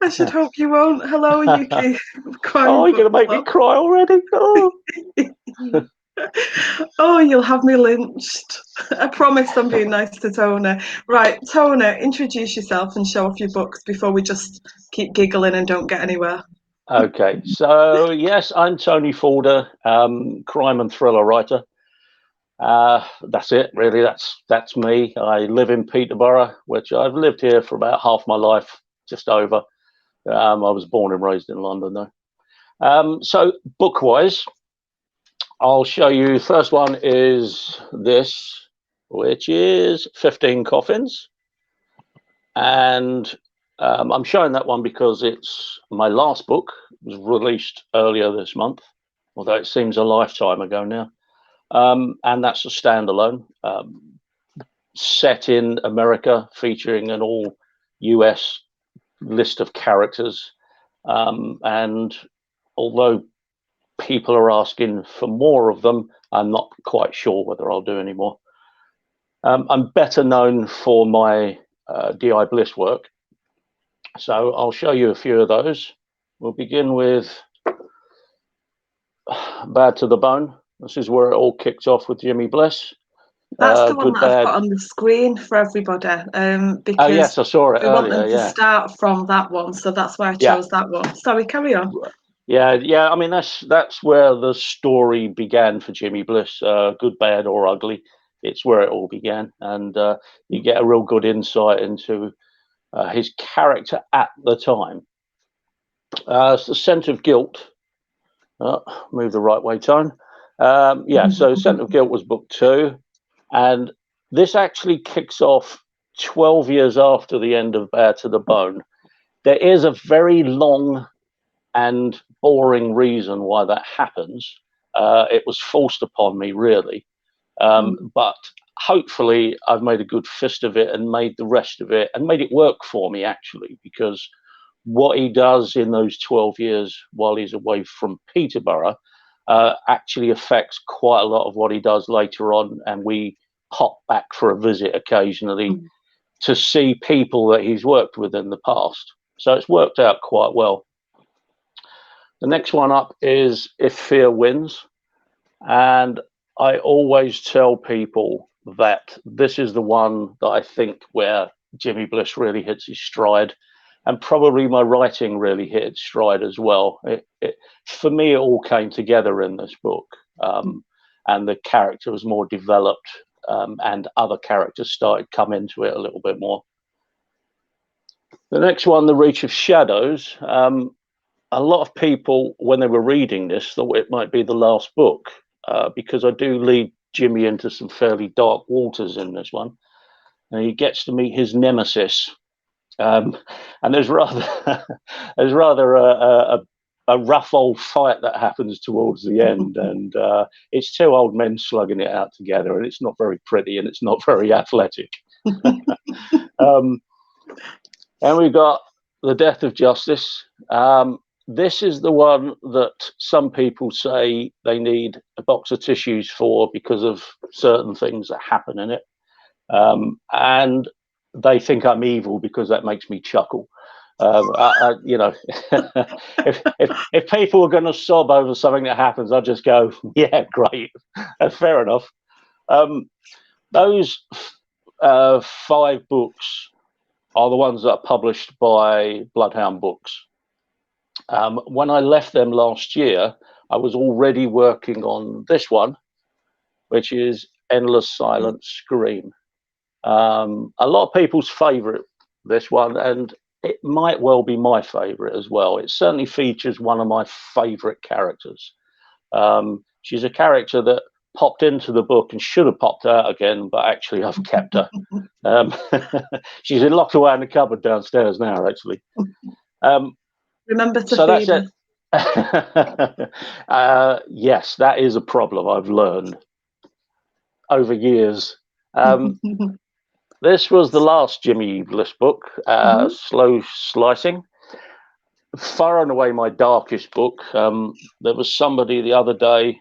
I should hope you won't. Hello, Yuki. Oh, Crime you're book going to make me club. cry already. Oh. Oh, you'll have me lynched. I promise I'm being nice to Tona. Right, Tona, introduce yourself and show off your books before we just keep giggling and don't get anywhere. Okay, so yes, I'm Tony Forder, crime and thriller writer. That's it, really. That's me. I live in Peterborough, which I've lived here for about half my life, just over. I was born and raised in London, though. So book-wise, I'll show you. First one is this, which is 15 Coffins, and I'm showing that one because it's my last book. It was released earlier this month, although it seems a lifetime ago now. And that's a standalone, set in America, featuring an all US list of characters. And although people are asking for more of them, I'm not quite sure whether I'll do any more. I'm better known for my DI Bliss work, so I'll show you a few of those. We'll begin with Bad to the Bone. This is where it all kicked off with Jimmy Bliss. That's the one Good, that I've bad. put on the screen for everybody, Oh because yes, I saw it we want them earlier. to Yeah, start from that one, so that's why I yeah, chose that one. Sorry, carry on. yeah. I mean, that's where the story began for Jimmy Bliss. Good, bad, or ugly. It's where it all began, and you get a real good insight into his character at the time. It's the Scent of Guilt. Move the right way, Tone. Yeah, so Scent of Guilt was book 2, and this actually kicks off 12 years after the end of Bare to the Bone. There is a very long and boring reason why that happens. It was forced upon me, really. But hopefully, I've made a good fist of it and made the rest of it and made it work for me, actually, because what he does in those 12 years while he's away from Peterborough actually affects quite a lot of what he does later on. And we pop back for a visit occasionally to see people that he's worked with in the past. So it's worked out quite well. The next one up is If Fear Wins. And I always tell people that this is the one that I think where Jimmy Bliss really hits his stride, and probably my writing really hit its stride as well. For me, it all came together in this book, and the character was more developed, and other characters started come into it a little bit more. The next one, The Reach of Shadows. A lot of people, when they were reading this, thought it might be the last book, because I do lead Jimmy into some fairly dark waters in this one. And he gets to meet his nemesis. And there's rather a rough old fight that happens towards the end. And it's two old men slugging it out together. And it's not very pretty and it's not very athletic. And we've got The Death of Justice. This is the one that some people say they need a box of tissues for because of certain things that happen in it. And they think I'm evil because that makes me chuckle. You know, if people are going to sob over something that happens, I just go, yeah, great, fair enough. Those 5 books are the ones that are published by Bloodhound Books. When I left them last year, I was already working on this one, which is Endless Silent Scream. A lot of people's favourite, this one, and it might well be my favourite as well. It certainly features one of my favourite characters. She's a character that popped into the book and should have popped out again, but actually I've kept her. She's locked away in the cupboard downstairs now, actually. Remember to So feed that's her. it. Yes, that is a problem I've learned over years. This was the last Jimmy Bliss book, Slow Slicing. Far and away my darkest book. There was somebody the other day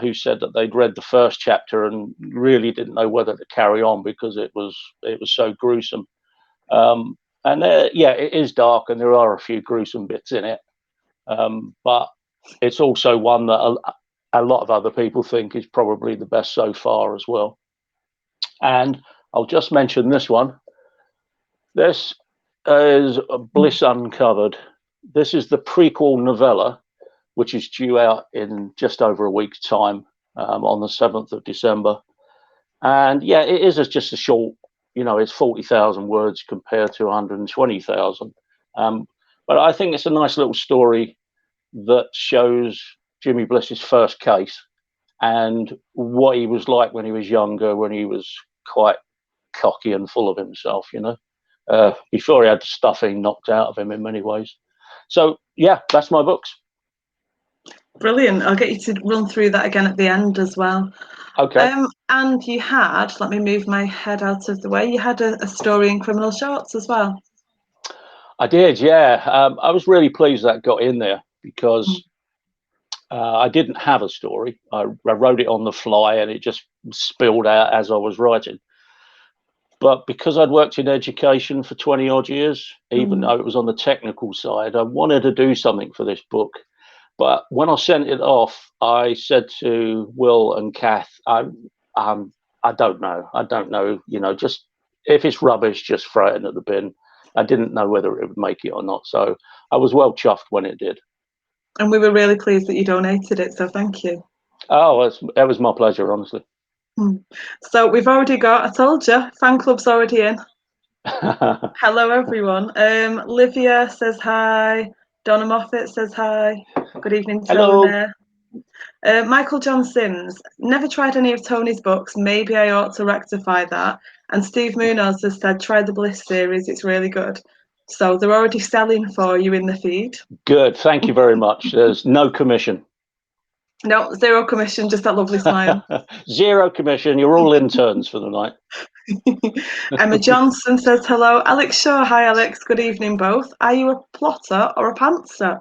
who said that they'd read the first chapter and really didn't know whether to carry on because it was so gruesome. And yeah, it is dark, and there are a few gruesome bits in it. But it's also one that a lot of other people think is probably the best so far as well. And I'll just mention this one. This is Bliss Uncovered. This is the prequel novella, which is due out in just over a week's time, on the 7th of December. And yeah, it is just a short, it's 40,000 words compared to 120,000. But I think it's a nice little story that shows Jimmy Bliss's first case and what he was like when he was younger, when he was quite cocky and full of himself, before he had the stuffing knocked out of him in many ways. So yeah, that's my books. Brilliant. I'll get you to run through that again at the end as well. Okay. And you had, let me move my head out of the way, you had a story in Criminal Shorts as well. I did, yeah. I was really pleased that got in there because I didn't have a story. I wrote it on the fly and it just spilled out as I was writing. But because I'd worked in education for 20 odd years, even though it was on the technical side, I wanted to do something for this book. But when I sent it off, I said to Will and Kath, I don't know, just if it's rubbish, just throw it in at the bin. I didn't know whether it would make it or not. So I was well chuffed when it did. And we were really pleased that you donated it, so thank you. Oh, it was my pleasure, honestly. So we've already got, I told you, fan club's already in. Hello, everyone. Livia says hi. Donna Moffat says hi. Good evening, Tony. Michael John Sims, never tried any of Tony's books. Maybe I ought to rectify that. And Steve Munoz has said, try the Bliss series. It's really good. So they're already selling for you in the feed. Good. Thank you very much. There's no commission. No, zero commission, just that lovely smile. Zero commission. You're all interns for the night. Emma Johnson says hello. Alex Shaw, hi Alex. Good evening, both. Are you a plotter or a pantser?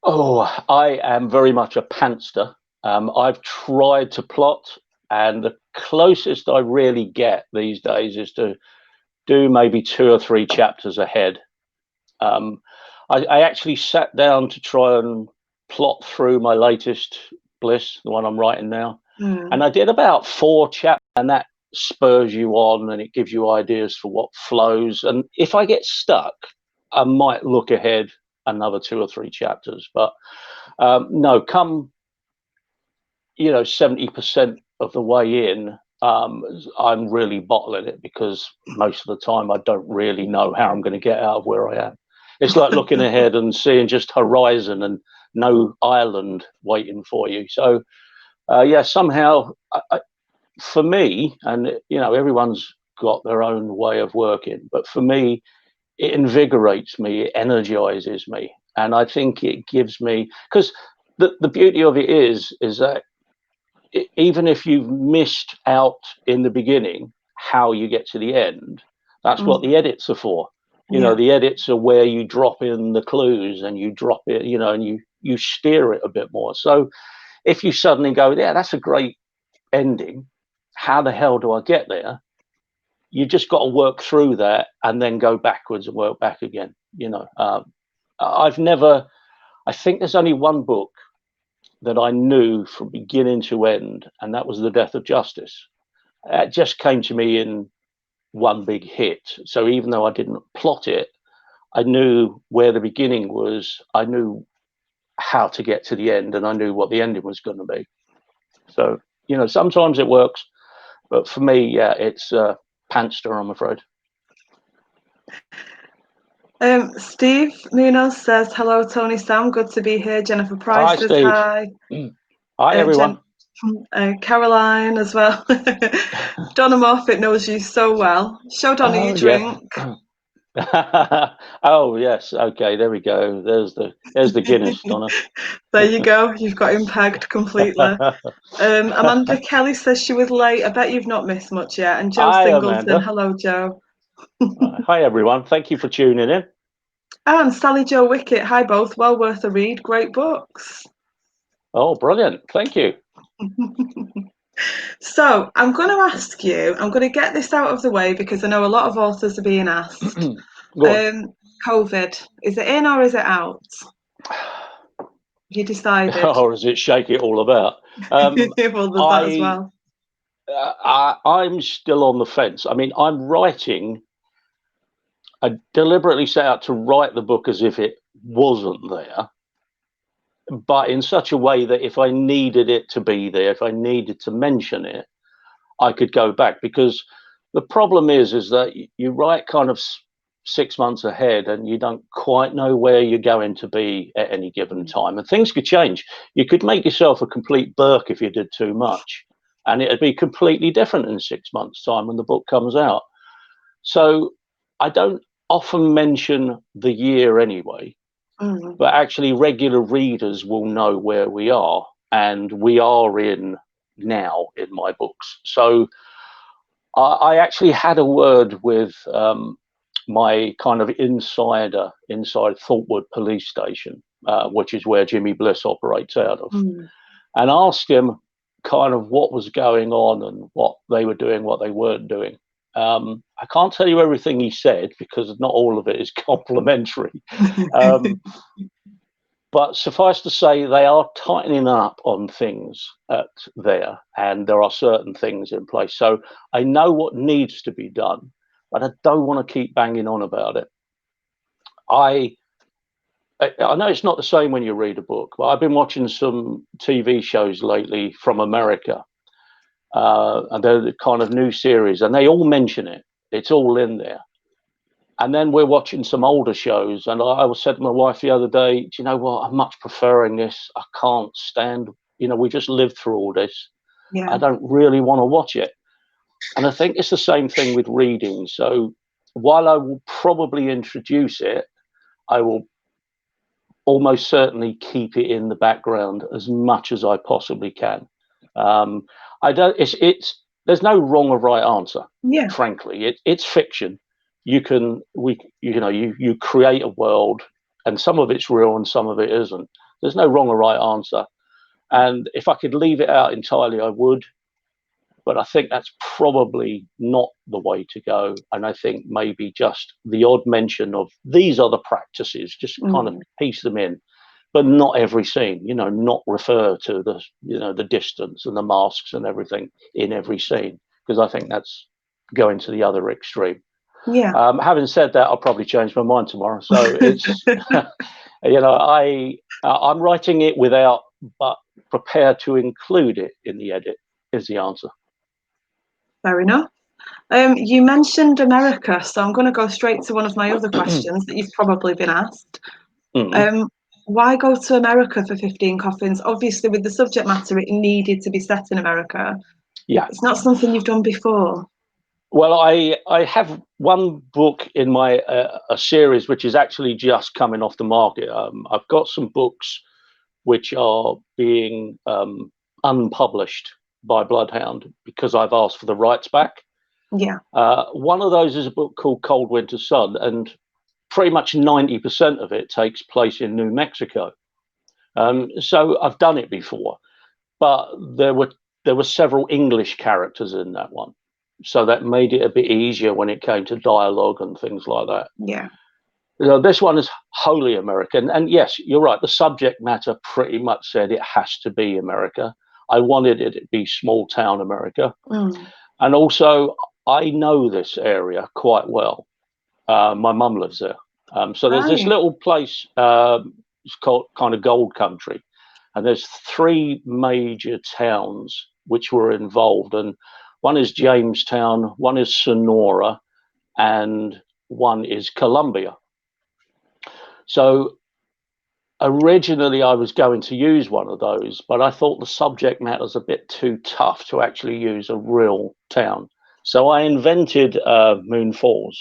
Oh, I am very much a pantster. I've tried to plot, and the closest I really get these days is to do maybe 2 or 3 chapters ahead. I actually sat down to try and plot through my latest Bliss, the one I'm writing now, and I did about 4 chapters, and that spurs you on and it gives you ideas for what flows. And if I get stuck, I might look ahead another 2 or 3 chapters. But no, come 70% of the way in, I'm really bottling it because most of the time I don't really know how I'm going to get out of where I am. It's like looking ahead and seeing just horizon and no island waiting for you. So yeah, somehow for me, and everyone's got their own way of working, but for me, it invigorates me, it energizes me, and I think it gives me, because the beauty of it is that even if you've missed out in the beginning how you get to the end, that's what the edits are for. The edits are where you drop in the clues and you drop it, and you steer it a bit more. So if you suddenly go, yeah, that's a great ending, how the hell do I get there? You just got to work through that and then go backwards and work back again. I think there's only one book that I knew from beginning to end, and that was The Death of Justice. It just came to me in one big hit. So even though I didn't plot it, I knew where the beginning was, I knew how to get to the end, and I knew what the ending was going to be. So, sometimes it works, but for me, yeah, it's pantster, I'm afraid. Steve Munoz says, hello, Tony Sam. Good to be here. Jennifer Price says Steve. hi. Hi, everyone. Caroline as well. Donna Moffat knows you so well. Show Donna your drink. Oh yes, okay, there we go. There's the Guinness, Donna. There you go. You've got him pegged completely. Amanda Kelly says she was late. I bet you've not missed much yet. And Joe Singleton. Amanda. Hello, Joe. Hi, everyone. Thank you for tuning in. And Sally Jo Wickett. Hi, both. Well worth a read. Great books. Oh, brilliant. Thank you. So I'm going to ask you, I'm going to get this out of the way because I know a lot of authors are being asked. Go on. COVID, is it in or is it out? You decided. Or is it shake it all about? Well, there's that as I, well. I'm still on the fence. I mean, I'm writing. I deliberately set out to write the book as if it wasn't there, but in such a way that if I needed it to be there, if I needed to mention it, I could go back. Because the problem is that you write kind of 6 months ahead and you don't quite know where you're going to be at any given time, and things could change. You could make yourself a complete Burke if you did too much, and it'd be completely different in 6 months' time when the book comes out. So I don't often mention the year anyway, but actually regular readers will know where we are, and we are in now in my books. So I actually had a word with my kind of inside Thorpwood police station, which is where Jimmy Bliss operates out of, and asked him kind of what was going on and what they were doing, what they weren't doing. I can't tell you everything he said because not all of it is complimentary. But suffice to say, they are tightening up on things there, and there are certain things in place. So I know what needs to be done, but I don't want to keep banging on about it. I know it's not the same when you read a book, but I've been watching some TV shows lately from America, and they're the kind of new series, and they all mention it. It's all in there. And then we're watching some older shows, and I was said to my wife the other day, do you know what? I'm much preferring this. I can't stand, we just lived through all this. Yeah. I don't really want to watch it. And I think it's the same thing with reading. So while I will probably introduce it, I will almost certainly keep it in the background as much as I possibly can. I don't. There's no wrong or right answer. Yeah. Frankly, it's fiction. You create a world, and some of it's real and some of it isn't. There's no wrong or right answer. And if I could leave it out entirely, I would. But I think that's probably not the way to go. And I think maybe just the odd mention of these other practices, just kind of piece them in, but not every scene, not refer to the distance and the masks and everything in every scene, because I think that's going to the other extreme. Yeah. Having said that, I'll probably change my mind tomorrow. So it's, I'm writing it without, but prepared to include it in the edit is the answer. Fair enough. You mentioned America, so I'm going to go straight to one of my other questions that you've probably been asked. Why go to America for 15 Coffins? Obviously, with the subject matter, it needed to be set in America. Yeah. It's not something you've done before. Well, I have one book in my a series which is actually just coming off the market. I've got some books which are being unpublished by Bloodhound because I've asked for the rights back. Yeah. One of those is a book called Cold Winter Sun, and pretty much 90% of it takes place in New Mexico. So I've done it before, but there were several English characters in that one, so that made it a bit easier when it came to dialogue and things like that. Yeah. This one is wholly American, and yes, you're right. The subject matter pretty much said it has to be America. I wanted it to be small town America, and also I know this area quite well. My mum lives there, so there's this little place. It's called kind of Gold Country, and there's 3 major towns which were involved, and one is Jamestown, one is Sonora, and one is Columbia. So originally I was going to use one of those, but I thought the subject matter was a bit too tough to actually use a real town. So I invented Moon Falls.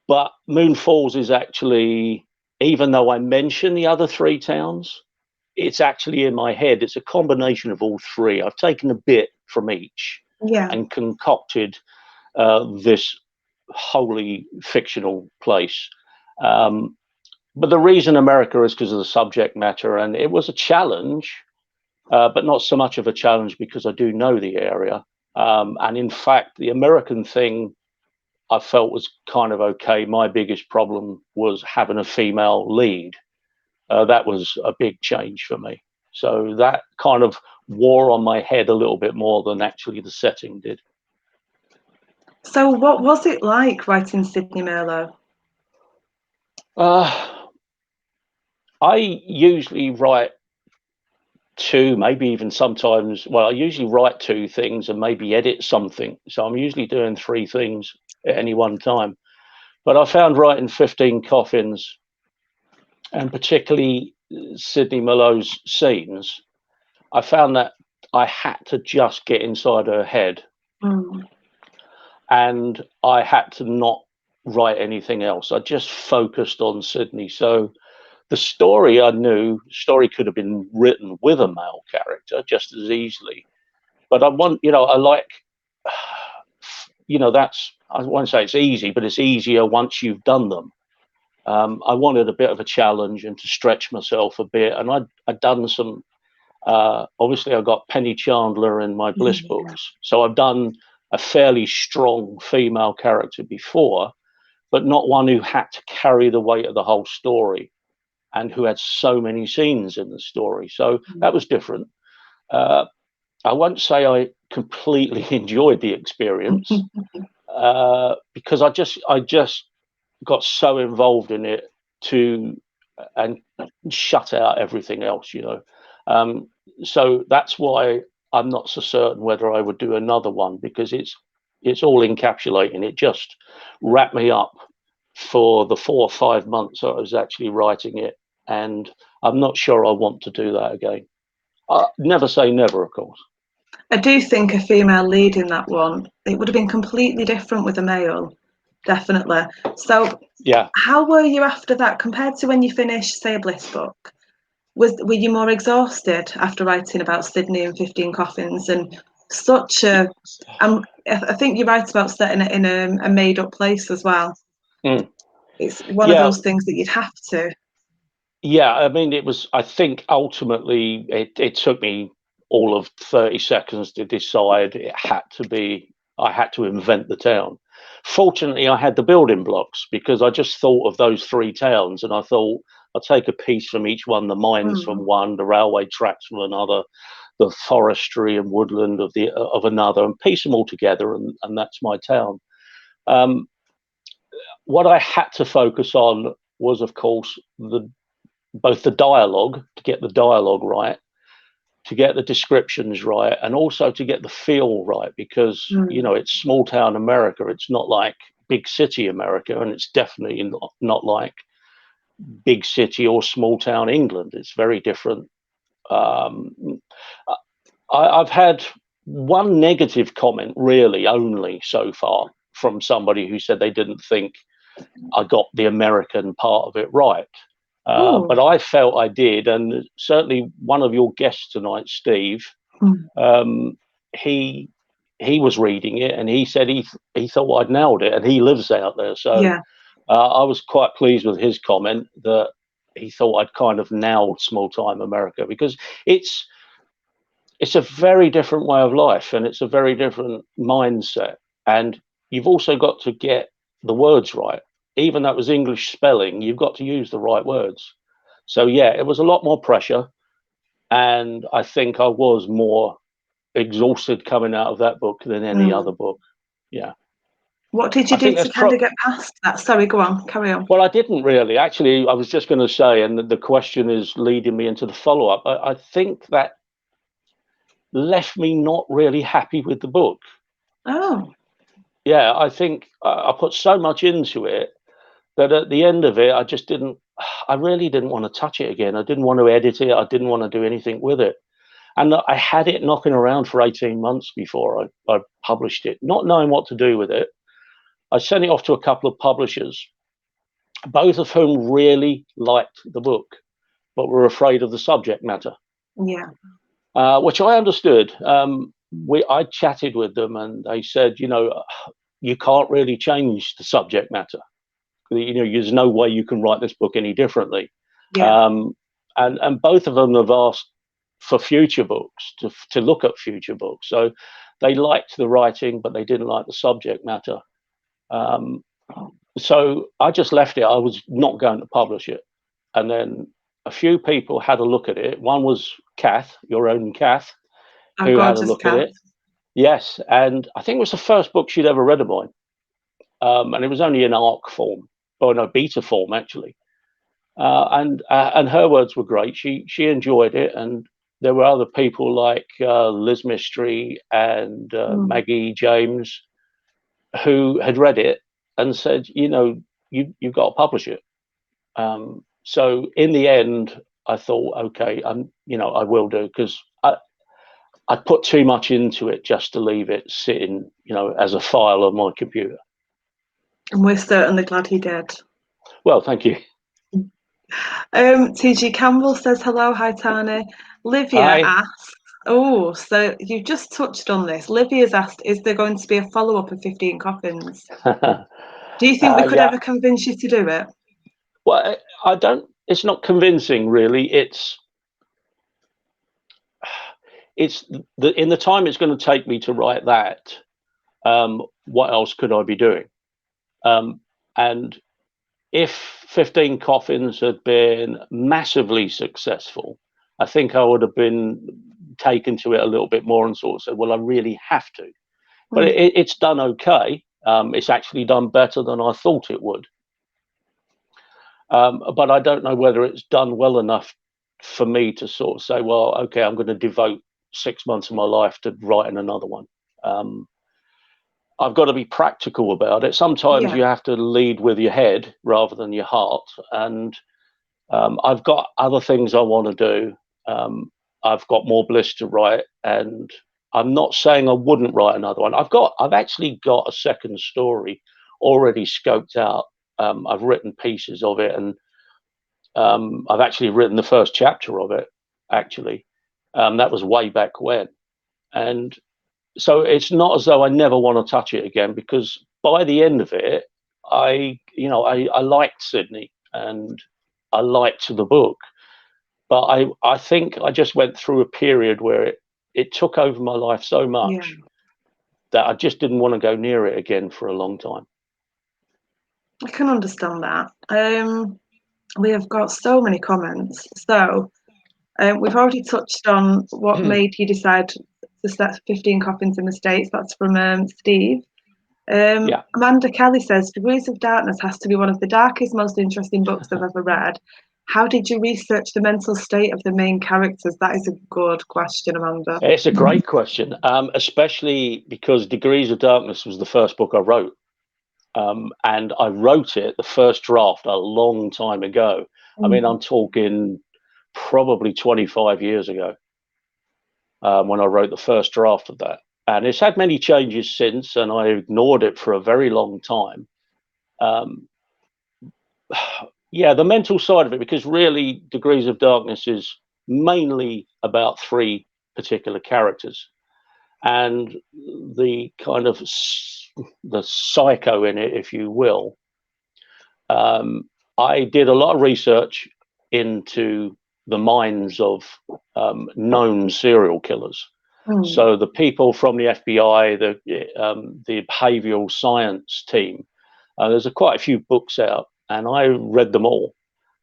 But Moon Falls is actually, even though I mention the other 3 towns, it's actually in my head. It's a combination of all 3. I've taken a bit from each and concocted this wholly fictional place. But the reason America is because of the subject matter, and it was a challenge but not so much of a challenge because I do know the area. And in fact, the American thing I felt was kind of okay. My biggest problem was having a female lead. That was a big change for me. So that kind of wore on my head a little bit more than actually the setting did. So what was it like writing Sydney Merlot? I usually write two, maybe even sometimes, well, I usually write two things and maybe edit something. So I'm usually doing three things at any one time. But I found writing 15 Coffins, and particularly Sydney Merlot's scenes, I found that I had to just get inside her head. And I had to not write anything else. I just focused on Sydney. So the story, I knew, story could have been written with a male character just as easily. But I want, I like, that's, I won't say it's easy, but it's easier once you've done them. I wanted a bit of a challenge and to stretch myself a bit. And I'd done some, obviously I got Penny Chandler in my Bliss books. So I've done a fairly strong female character before, but not one who had to carry the weight of the whole story and who had so many scenes in the story. So that was different. I won't say I completely enjoyed the experience because I just got so involved in it and shut out everything else, so that's why I'm not so certain whether I would do another one, because it's all encapsulating. It just wrapped me up for the 4 or 5 months I was actually writing it, and I'm not sure I want to do that again. Never say never, of course. I do think a female lead in that one, it would have been completely different with a male, definitely. So yeah, how were you after that compared to when you finished, say, a Bliss book? Were you more exhausted after writing about Sydney and 15 Coffins and such a? I think you write about setting it in a made-up place as well. It's one of those things that you'd have to. Yeah, I mean, I think ultimately it took me all of 30 seconds to decide I had to invent the town. Fortunately, I had the building blocks because I just thought of those 3 towns, and I thought I'll take a piece from each one, the mines from one, the railway tracks from another, the forestry and woodland of another, and piece them all together, and that's my town. What I had to focus on was, of course, both the dialogue, to get the dialogue right, to get the descriptions right, and also to get the feel right, because it's small town America. It's not like big city America, and it's definitely not like big city or small town England. It's very different. I've had one negative comment, really, only so far, from somebody who said they didn't think I got the American part of it right. But I felt I did, and certainly one of your guests tonight, Steve, he was reading it, and he said he thought I'd nailed it, and he lives out there. So I was quite pleased with his comment that he thought I'd kind of nailed small time America, because it's a very different way of life, and it's a very different mindset, and you've also got to get the words right. Even though it was English spelling, you've got to use the right words. So yeah, it was a lot more pressure, and I think I was more exhausted coming out of that book than any other book. Yeah. What did you do to kind of get past that? Sorry, go on, carry on. Well, I didn't really. Actually, I was just going to say, and the question is leading me into the follow-up, I think that left me not really happy with the book. Oh. Yeah, I think I put so much into it that at the end of it, I really didn't want to touch it again. I didn't want to edit it. I didn't want to do anything with it. And I had it knocking around for 18 months before I published it, not knowing what to do with it. I sent it off to a couple of publishers, both of whom really liked the book, but were afraid of the subject matter. Yeah. Which I understood. I chatted with them, and they said, you can't really change the subject matter. There's no way you can write this book any differently. Yeah. And both of them have asked for future books, to look at future books. So they liked the writing, but they didn't like the subject matter. So I just left it. I was not going to publish it. And then a few people had a look at it. One was Kath, your own Kath, Our who had a gorgeous look cat. at it. Yes, and I think it was the first book she'd ever read of mine. And it was only in ARC form, or no, beta form, actually. And her words were great. She enjoyed it, and there were other people like Liz Mystery and Maggie James who had read it and said, you've got to publish it. So in the end, I thought, okay, I will do, because I put too much into it just to leave it sitting, as a file on my computer. And we're certainly glad he did. Well, thank you. TG Campbell says hello. Hi, Tani. Livia asks, so you just touched on this. Livia's asked, is there going to be a follow-up of 15 Coffins? Do you think we could ever convince you to do it? Well, I don't. It's not convincing, really. It's in the time it's going to take me to write that. What else could I be doing? And if 15 Coffins had been massively successful, I think I would have been taken to it a little bit more and sort of said, well, I really have to. But it's done okay. It's actually done better than I thought it would. But I don't know whether it's done well enough for me to sort of say, well, okay, I'm going to devote 6 months of my life to writing another one. I've got to be practical about it. Sometimes you have to lead with your head rather than your heart. And I've got other things I want to do. I've got more Bliss to write, and I'm not saying I wouldn't write another one. I've actually got a second story already scoped out. I've written pieces of it, and I've actually written the first chapter of it, actually. That was way back when. And so it's not as though I never want to touch it again, because by the end of it, I liked Sydney and I liked the book. But I think I just went through a period where it took over my life so much that I just didn't want to go near it again for a long time. I can understand that. We have got so many comments. So we've already touched on what made you decide to set 15 Coffins in the States. That's from Steve. Amanda Kelly says, Degrees of Darkness has to be one of the darkest, most interesting books I've ever read. How did you research the mental state of the main characters? That is a good question, Amanda. It's a great question, especially because Degrees of Darkness was the first book I wrote. And I wrote it, the first draft, a long time ago. I mean, I'm talking probably 25 years ago when I wrote the first draft of that. And it's had many changes since, and I ignored it for a very long time. The mental side of it, because really Degrees of Darkness is mainly about 3 particular characters. And the kind of the psycho in it, if you will. I did a lot of research into the minds of known serial killers. So the people from the FBI, the behavioral science team, there's quite a few books out, and I read them all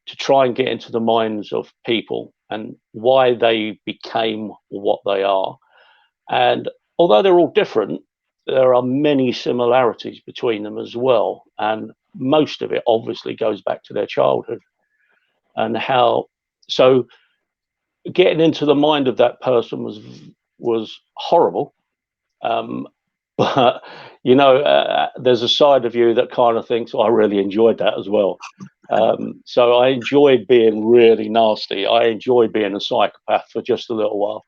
to try and get into the minds of people and why they became what they are. And although they're all different, there are many similarities between them as well. And most of it obviously goes back to their childhood and how. So getting into the mind of that person was horrible. But, there's a side of you that kind of thinks, I really enjoyed that as well. So I enjoyed being really nasty. I enjoyed being a psychopath for just a little while.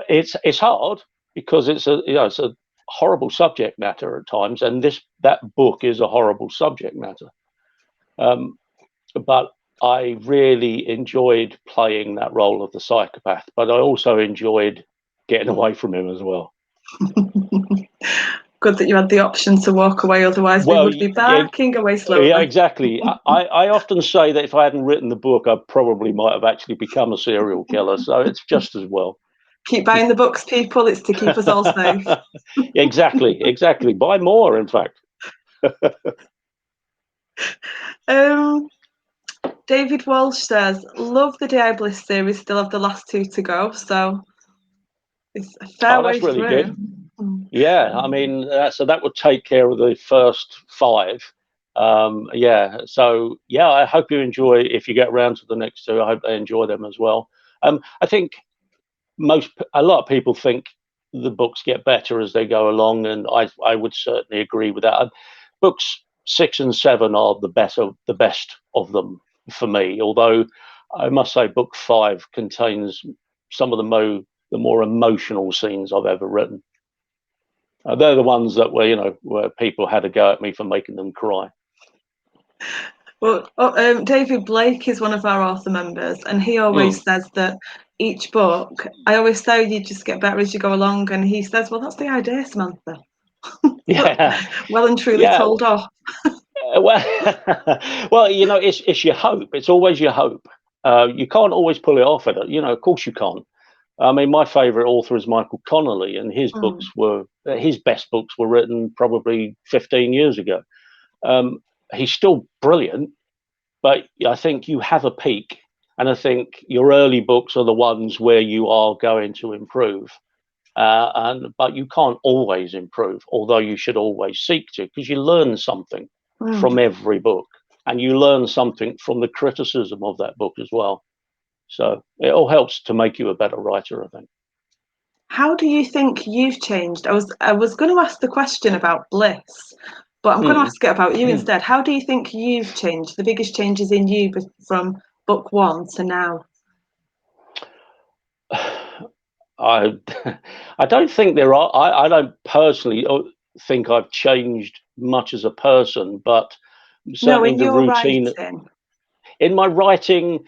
It's hard because it's a horrible subject matter at times, and that book is a horrible subject matter. But I really enjoyed playing that role of the psychopath, but I also enjoyed getting away from him as well. Good that you had the option to walk away, otherwise we would be backing away slowly. Yeah, exactly. I often say that if I hadn't written the book, I probably might have actually become a serial killer. So it's just as well. Keep buying the books, people. It's to keep us all safe. Exactly. Buy more, in fact. David Walsh says, love the DI Bliss series, still have the last 2 to go. So it's a fair way That's really through. good. Yeah, I mean, so that would take care of the first 5. So I hope you enjoy, if you get around to the next 2, I hope they enjoy them as well. I think a lot of people think the books get better as they go along, and I would certainly agree with that. Books 6 and 7 are the best of them for me, although I must say book 5 contains some of the more emotional scenes I've ever written. They're the ones that where people had a go at me for making them cry. Well, David Blake is one of our author members, and he always says that each book, I always say you just get better as you go along, and he says, well, that's the idea, Samantha. Yeah. Well and truly told off. Well, it's your hope. It's always your hope. You can't always pull it off. Of course you can't. I mean, my favourite author is Michael Connolly, and his best books were written probably 15 years ago. He's still brilliant, but I think you have a peak, and I think your early books are the ones where you are going to improve. But you can't always improve, although you should always seek to, because you learn something from every book, and you learn something from the criticism of that book as well. So it all helps to make you a better writer, I think. How do you think you've changed? I was going to ask the question about Bliss, but I'm going to ask it about you instead. How do you think you've changed? The biggest changes in you from book 1 to now? I don't think there are. I don't personally think I've changed much as a person, but certainly the routine. In my writing,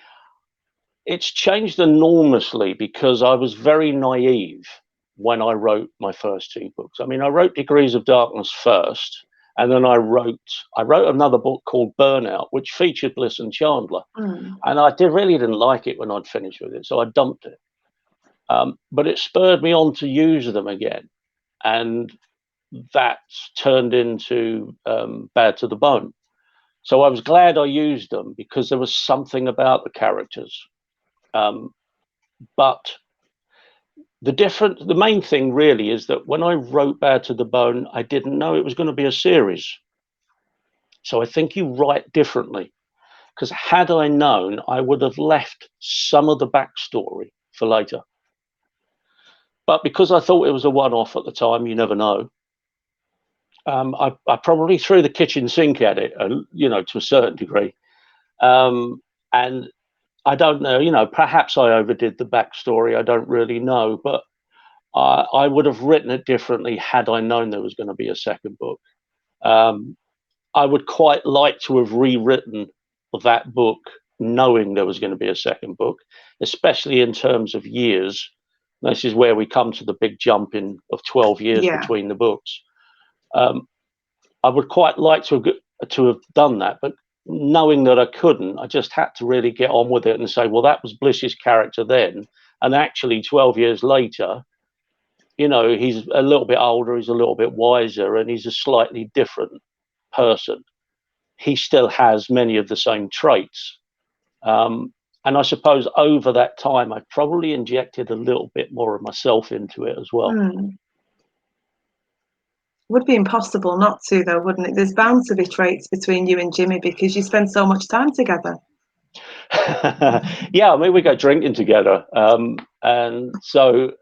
it's changed enormously because I was very naive when I wrote my first 2 books. I mean, I wrote Degrees of Darkness first, and then I wrote another book called Burnout, which featured Bliss and Chandler, and I really didn't like it when I'd finished with it, so I dumped it. But it spurred me on to use them again, and that turned into Bad to the Bone. So I was glad I used them because there was something about the characters. But the main thing really is that when I wrote Bad to the Bone, I didn't know it was going to be a series. So I think you write differently, because had I known, I would have left some of the backstory for later. But because I thought it was a one-off at the time, you never know. I probably threw the kitchen sink at it, to a certain degree. And I don't know, perhaps I overdid the backstory. I don't really know, but I would have written it differently had I known there was going to be a second book. I would quite like to have rewritten that book knowing there was going to be a second book, especially in terms of years. This is where we come to the big jump of 12 years between the books. I would quite like to have done that, but knowing that I couldn't, I just had to really get on with it and say, well, that was Bliss's character then, and actually 12 years later, he's a little bit older, he's a little bit wiser, and he's a slightly different person. He still has many of the same traits. And I suppose over that time, I probably injected a little bit more of myself into it as well. Would be impossible not to, though, wouldn't it? There's bound to be traits between you and Jimmy because you spend so much time together. Yeah, I mean, we go drinking together. And so,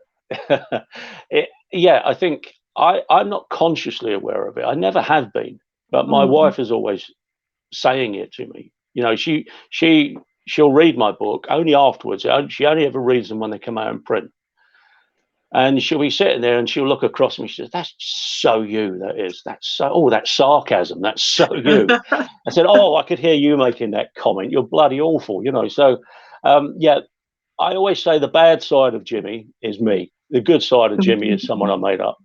I think I'm not consciously aware of it. I never have been, but my wife is always saying it to me. She'll read my book only afterwards. She only ever reads them when they come out in print. And she'll be sitting there and she'll look across me. She says, that's so you, that is. That's sarcasm. That's so you. I said, I could hear you making that comment. You're bloody awful, So, I always say the bad side of Jimmy is me. The good side of Jimmy is someone I made up.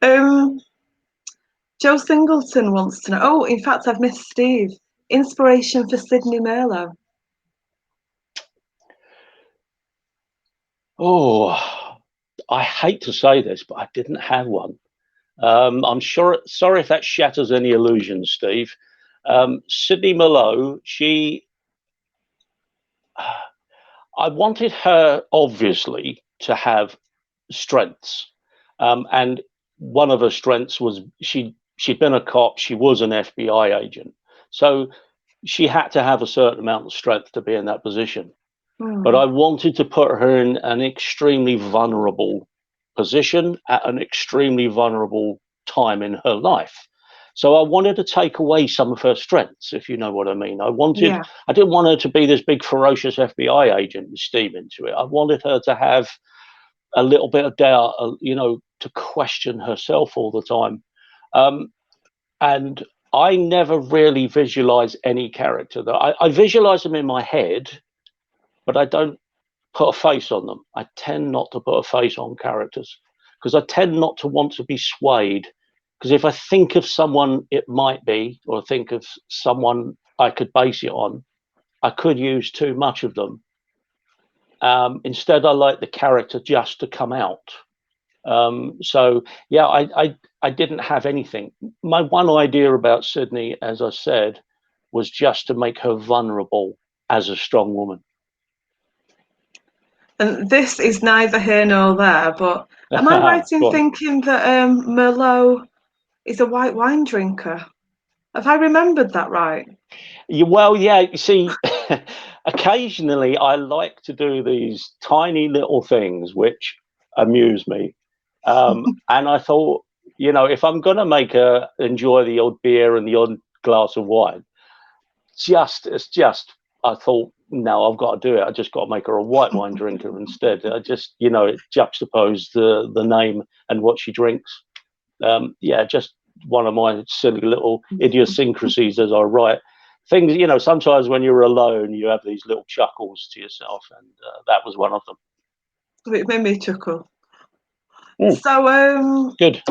Joe Singleton wants to know. Oh, in fact, I've missed Steve. Inspiration for Sydney Merlo. Oh, I hate to say this, but I didn't have one. I'm sure. Sorry if that shatters any illusions, Steve. Sydney Merlo, I wanted her obviously to have strengths, and one of her strengths was she'd been a cop. She was an FBI agent, so she had to have a certain amount of strength to be in that position. But I wanted to put her in an extremely vulnerable position at an extremely vulnerable time in her life. So I wanted to take away some of her strengths, if you know what I mean. I didn't want her to be this big ferocious FBI agent with steam into it. I wanted her to have a little bit of doubt, to question herself all the time. And I never really visualize any character. I visualize them in my head, but I don't put a face on them. I tend not to put a face on characters because I tend not to want to be swayed. Because if I think of someone it might be, or think of someone I could base it on, I could use too much of them. Instead, I like the character just to come out. So yeah, I didn't have anything. My one idea about Sydney, as I said, was just to make her vulnerable as a strong woman. And this is neither here nor there, but am I right in thinking that Merlot is a white wine drinker? Have I remembered that right? Well, yeah, you see, occasionally I like to do these tiny little things which amuse me. And I thought, if I'm going to make her enjoy the odd beer and the odd glass of wine, I thought, no, I've got to do it. I just got to make her a white wine drinker instead. I just, juxtapose the name and what she drinks. Just one of my silly little idiosyncrasies as I write. Things, sometimes when you're alone, you have these little chuckles to yourself, and that was one of them. It made me chuckle. So, good.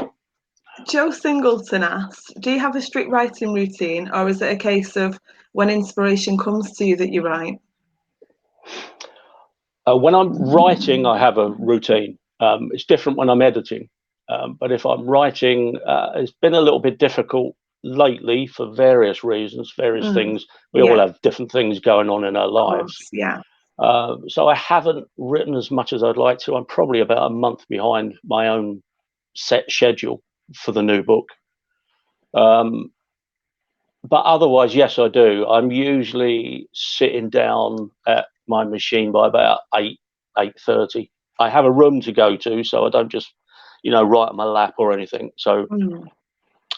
Joe Singleton asks, do you have a strict writing routine, or is it a case of when inspiration comes to you that you write? When I'm writing, I have a routine. It's different when I'm editing. But if I'm writing, it's been a little bit difficult lately for various reasons, various things. We all have different things going on in our lives. Course, yeah. So I haven't written as much as I'd like to. I'm probably about a month behind my own set schedule for the new book. But otherwise, yes, I do. I'm usually sitting down at my machine by about 8:30. I have a room to go to, so I don't just, write on my lap or anything. So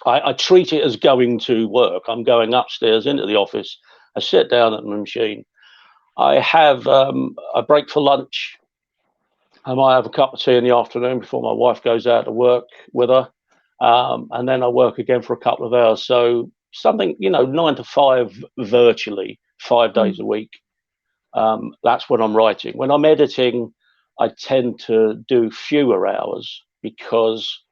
I treat it as going to work. I'm going upstairs into the office. I sit down at my machine. I have a break for lunch. I might have a cup of tea in the afternoon before my wife goes out to work with her. And then I work again for a couple of hours. So something, 9 to 5 virtually, 5 days a week. That's when I'm writing. When I'm editing, I tend to do fewer hours because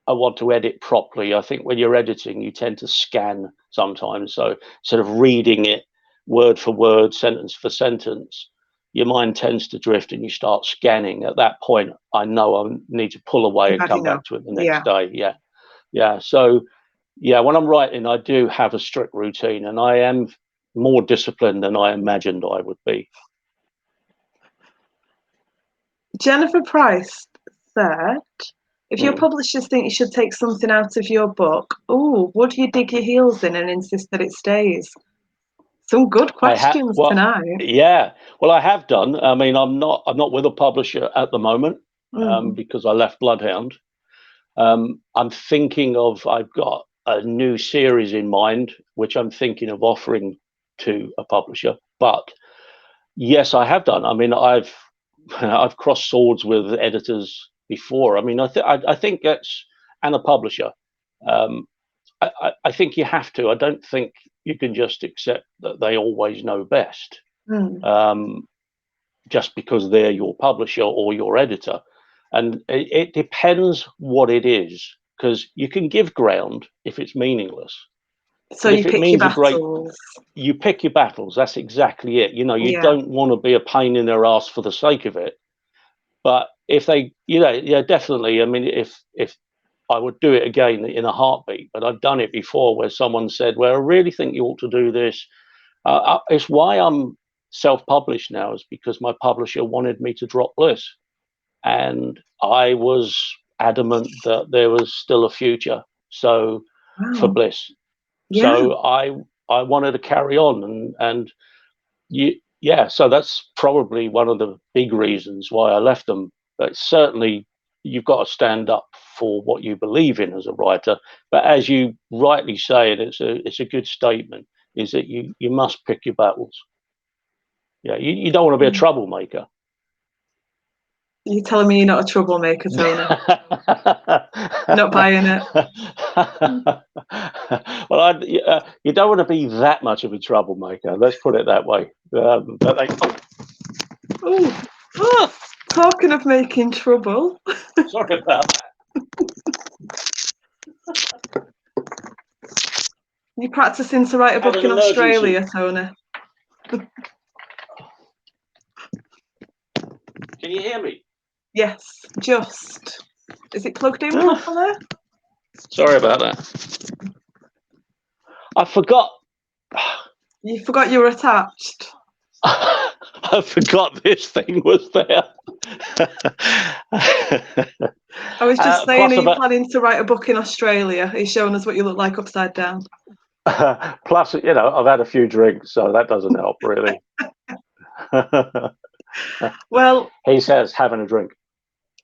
I want to edit properly. I think when you're editing, you tend to scan sometimes. So instead of reading it word for word, sentence for sentence, your mind tends to drift and you start scanning. At that point, I know I need to pull away and come back to it the next day. Yeah. So, when I'm writing, I do have a strict routine, and I am more disciplined than I imagined I would be. Jennifer Price said, if your publishers think you should take something out of your book, would you dig your heels in and insist that it stays? Some good questions tonight. Yeah, well, I have done. I mean, I'm not with a publisher at the moment because I left Bloodhound. I'm thinking I've got a new series in mind, which I'm thinking of offering to a publisher. But yes, I have done. I mean, I've crossed swords with editors before. I mean, I think that's, and a publisher. I think you have to. I don't think you can just accept that they always know best, just because they're your publisher or your editor. And it depends what it is, because you can give ground if it's meaningless. So you pick your battles. You pick your battles. That's exactly it. You don't want to be a pain in their ass for the sake of it. But if they, definitely. I mean, if I would do it again in a heartbeat, but I've done it before where someone said, well, I really think you ought to do this. It's why I'm self-published now, is because my publisher wanted me to drop Bliss. And I was adamant that there was still a future. So for Bliss. Yeah. So I wanted to carry on, and so that's probably one of the big reasons why I left them. But certainly you've got to stand up for what you believe in as a writer. But as you rightly say, it's a good statement, is that you must pick your battles. Yeah, you don't want to be a troublemaker. You're telling me you're not a troublemaker, Tony? Not buying it. Well, you don't want to be that much of a troublemaker. Let's put it that way. Talking of making trouble. Sorry about that. You practicing to write a book in Australia, Tony? Can you hear me? Yes, just. Is it plugged in properly? Sorry about that. I forgot. You forgot you were attached. I forgot this thing was there. I was just saying, are you planning to write a book in Australia? He's showing us what you look like upside down. Plus, I've had a few drinks, so that doesn't help really. Well, he says having a drink.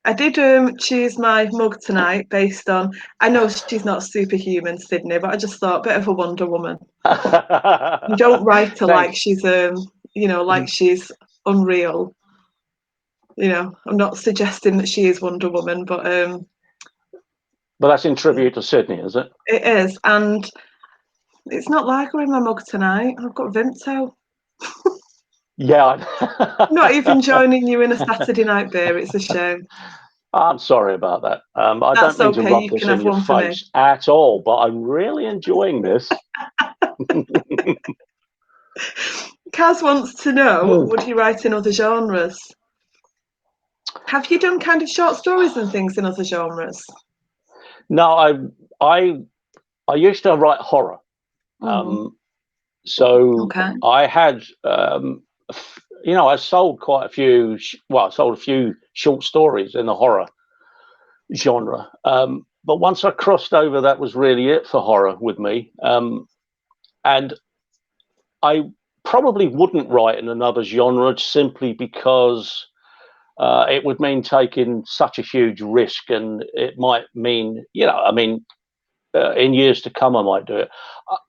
I did choose my mug tonight based on, I know she's not superhuman, Sydney, but I just thought, bit of a Wonder Woman. You don't write her like she's like she's unreal. I'm not suggesting that she is Wonder Woman, but that's in tribute to Sydney, is it? It is, and it's not like her in my mug tonight. I've got Vimto. Yeah. Not even joining you in a Saturday night beer. It's a shame. I'm sorry about that. I don't mean to rub this in your face at all, but I'm really enjoying this. Kaz wants to know, would you write in other genres? Have you done kind of short stories and things in other genres? No, I used to write horror. So I had, I sold quite a few. I sold a few short stories in the horror genre. But once I crossed over, that was really it for horror with me. And I probably wouldn't write in another genre simply because it would mean taking such a huge risk, and it might mean, in years to come, I might do it.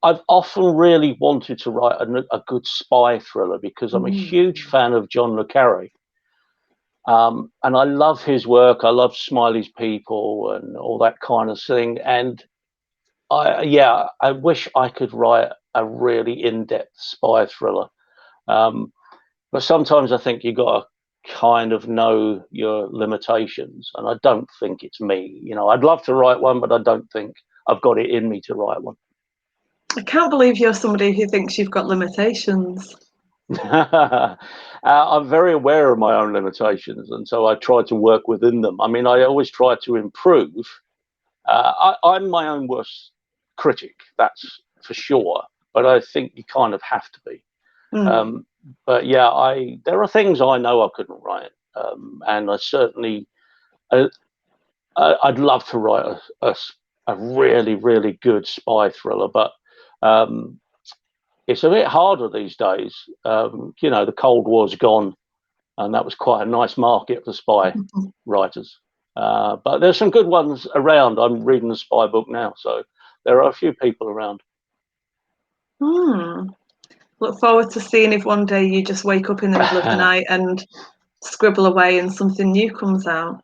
I've often really wanted to write a good spy thriller because I'm a huge fan of John le Carré. And I love his work. I love Smiley's People and all that kind of thing. And I wish I could write a really in-depth spy thriller. But sometimes I think you got to kind of know your limitations. And I don't think it's me. I'd love to write one, but I don't think I've got it in me to write one. I can't believe you're somebody who thinks you've got limitations. I'm very aware of my own limitations, and so I try to work within them. I mean, I always try to improve. I'm my own worst critic, that's for sure, but I think you kind of have to be. But yeah, there are things I know I couldn't write, and I certainly, I'd love to write a really, really good spy thriller, but it's a bit harder these days. The Cold War's gone, and that was quite a nice market for spy writers. But there's some good ones around. I'm reading the spy book now, so there are a few people around. Look forward to seeing if one day you just wake up in the middle of the night and scribble away and something new comes out.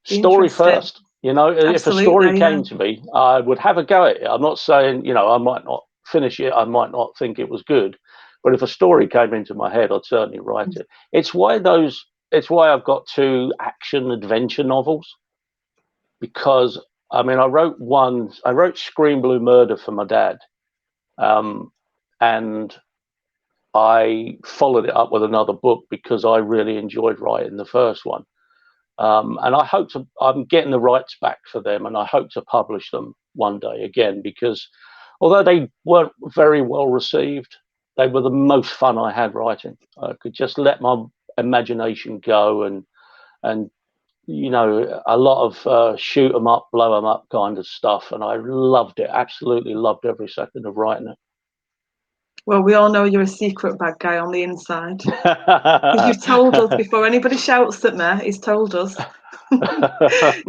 Story first. Absolutely, if a story came to me, I would have a go at it. I'm not saying, I might not finish it. I might not think it was good. But if a story came into my head, I'd certainly write it. It's why those it's why I've got 2 action adventure novels, because I mean, I wrote Scream Blue Murder for my dad, and I followed it up with another book because I really enjoyed writing the first one. And I'm getting the rights back for them, and I hope to publish them one day again, because although they weren't very well received, they were the most fun I had writing. I could just let my imagination go, and a lot of shoot 'em up, blow 'em up kind of stuff, and I loved it. Absolutely loved every second of writing it. Well, we all know you're a secret bad guy on the inside. Because you've told us before anybody shouts at me, he's told us.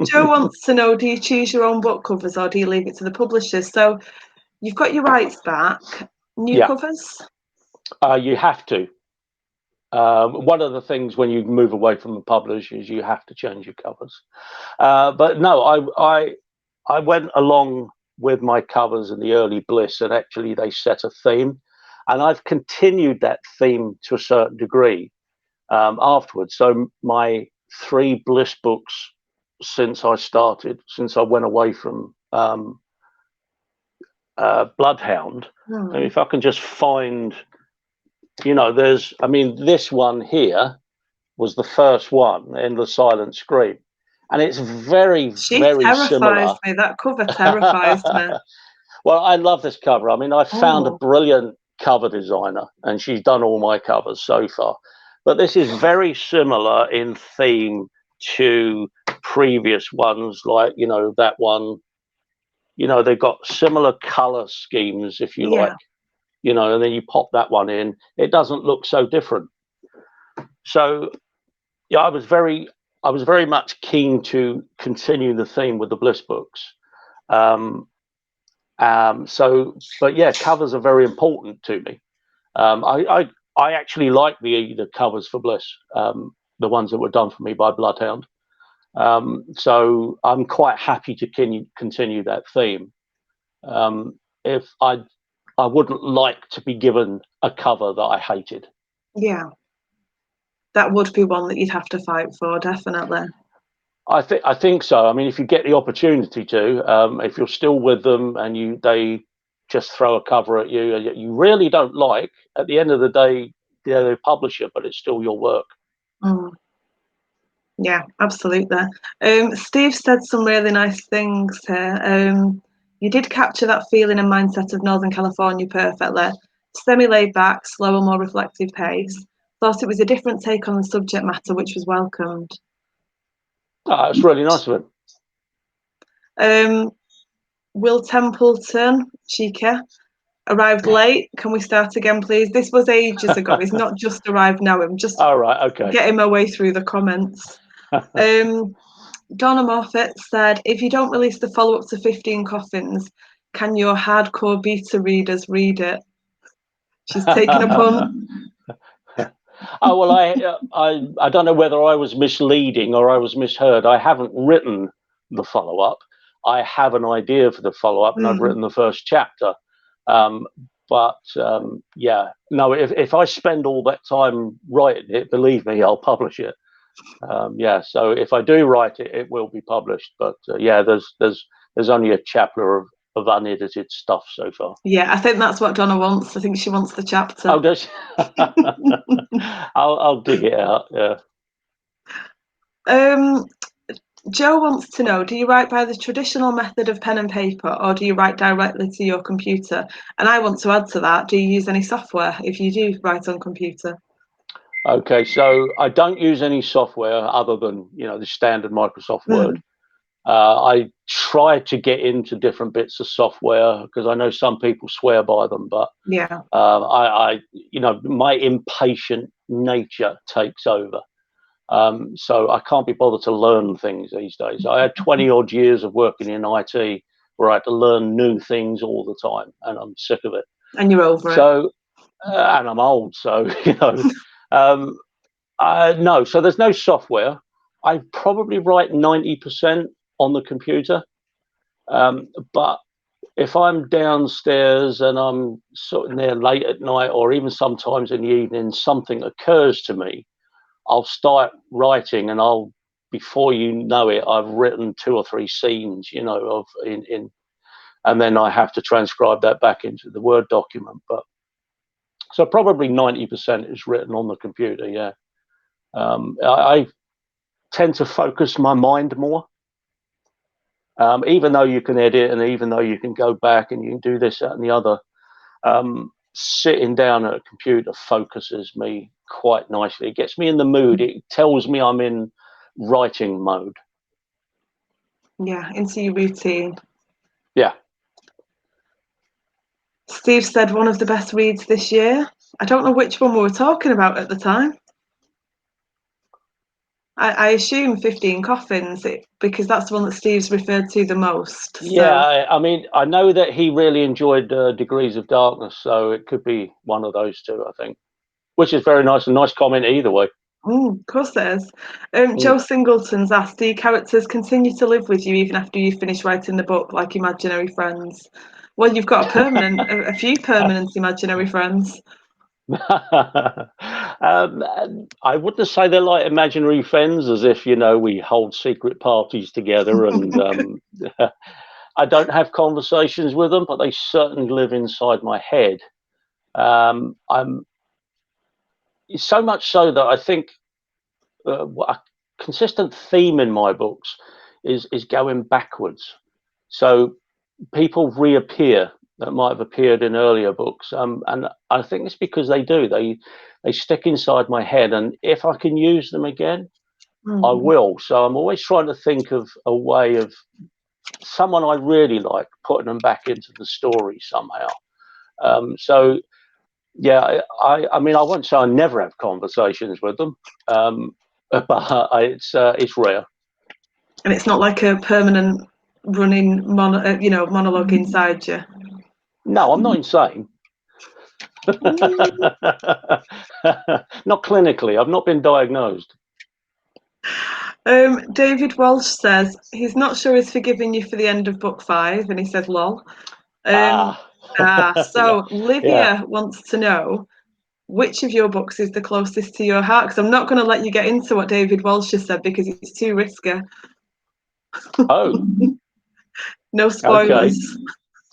Joe wants to know, do you choose your own book covers or do you leave it to the publishers? So you've got your rights back. New covers? You have to. One of the things when you move away from the publisher is you have to change your covers. But no, I went along with my covers in the early Bliss, and actually they set a theme. And I've continued that theme to a certain degree afterwards. So my 3 Bliss books since I went away from Bloodhound, if I can just find, this one here was the first one, Endless Silent Scream. And it's very, very similar. Me. That cover terrifies me. Well, I love this cover. I mean, I found a brilliant cover designer, and she's done all my covers so far. But this is very similar in theme to previous ones, like, that one. They've got similar color schemes, if you like, and then you pop that one in. It doesn't look so different. So, yeah, I was very much keen to continue the theme with the Bliss books. But yeah, covers are very important to me. I actually like the covers for Bliss, the ones that were done for me by Bloodhound. So I'm quite happy to continue that theme. If I wouldn't like to be given a cover that I hated. Yeah, that would be one that you'd have to fight for, definitely. I think so. I mean, if you get the opportunity to, if you're still with them and they just throw a cover at you and you really don't like, at the end of the day, they publish it, but it's still your work. Yeah, absolutely. Steve said some really nice things here. You did capture that feeling and mindset of Northern California perfectly. Semi-laid back, slower, more reflective pace. Thought it was a different take on the subject matter, which was welcomed. Oh, it's really nice of him. Will Templeton, cheeky, arrived late. Can we start again, please? This was ages ago. He's not just arrived now. I'm just getting my way through the comments. Donna Moffat said, if you don't release the follow-up to 15 Coffins, can your hardcore beta readers read it? She's taken a punt. Oh, well, I don't know whether I was misleading or I was misheard. I haven't written the follow-up. I have an idea for the follow-up, and I've written the first chapter. Yeah, no, if I spend all that time writing it, believe me, I'll publish it. Yeah, so if I do write it, it will be published. But yeah, there's only a chapter of unedited stuff so far. Yeah, I think that's what Donna wants. I think she wants the chapter. Oh, does she? I'll dig it out. Yeah. Joe wants to know, do you write by the traditional method of pen and paper, or do you write directly to your computer? And I want to add to that, do you use any software if you do write on computer? Okay, so I don't use any software other than, the standard Microsoft Word. I try to get into different bits of software because I know some people swear by them, but yeah, my impatient nature takes over. So I can't be bothered to learn things these days. I had 20 odd years of working in IT where I had to learn new things all the time, and I'm sick of it. And you're over it. And I'm old, so no. So there's no software. I probably write 90% on the computer, but if I'm downstairs and I'm sitting there late at night, or even sometimes in the evening, something occurs to me, I'll start writing, and before you know it, I've written 2 or 3 scenes, and then I have to transcribe that back into the Word document. But so probably 90% is written on the computer. Yeah. I tend to focus my mind more. Even though you can edit, and even though you can go back and you can do this, that, and the other, sitting down at a computer focuses me quite nicely. It gets me in the mood. It tells me I'm in writing mode. Yeah, into your routine. Yeah. Steve said one of the best reads this year. I don't know which one we were talking about at the time. I assume 15 Coffins, because that's the one that Steve's referred to the most. Yeah, I mean, I know that he really enjoyed Degrees of Darkness, so it could be one of those two, I think, which is very nice. A nice comment either way. Of course it is. Joe Singleton's asked, do your characters continue to live with you even after you finish writing the book, like imaginary friends? Well, you've got a few permanent imaginary friends. I wouldn't say they're like imaginary friends, as if we hold secret parties together, and I don't have conversations with them, but they certainly live inside my head. I'm so much so that I think a consistent theme in my books is going backwards. So people reappear that might have appeared in earlier books, and I think it's because they do. They stick inside my head, and if I can use them again, I will. So I'm always trying to think of a way of someone I really like putting them back into the story somehow. So yeah, I mean, I won't say I never have conversations with them, but it's rare. And it's not like a permanent running monologue inside you. No, I'm not insane. Not clinically. I've not been diagnosed. David Walsh says he's not sure he's forgiven you for the end of book 5, and he said lol. So Livia wants to know which of your books is the closest to your heart, because I'm not going to let you get into what David Walsh has said because it's too risky. Oh. No spoilers. Okay.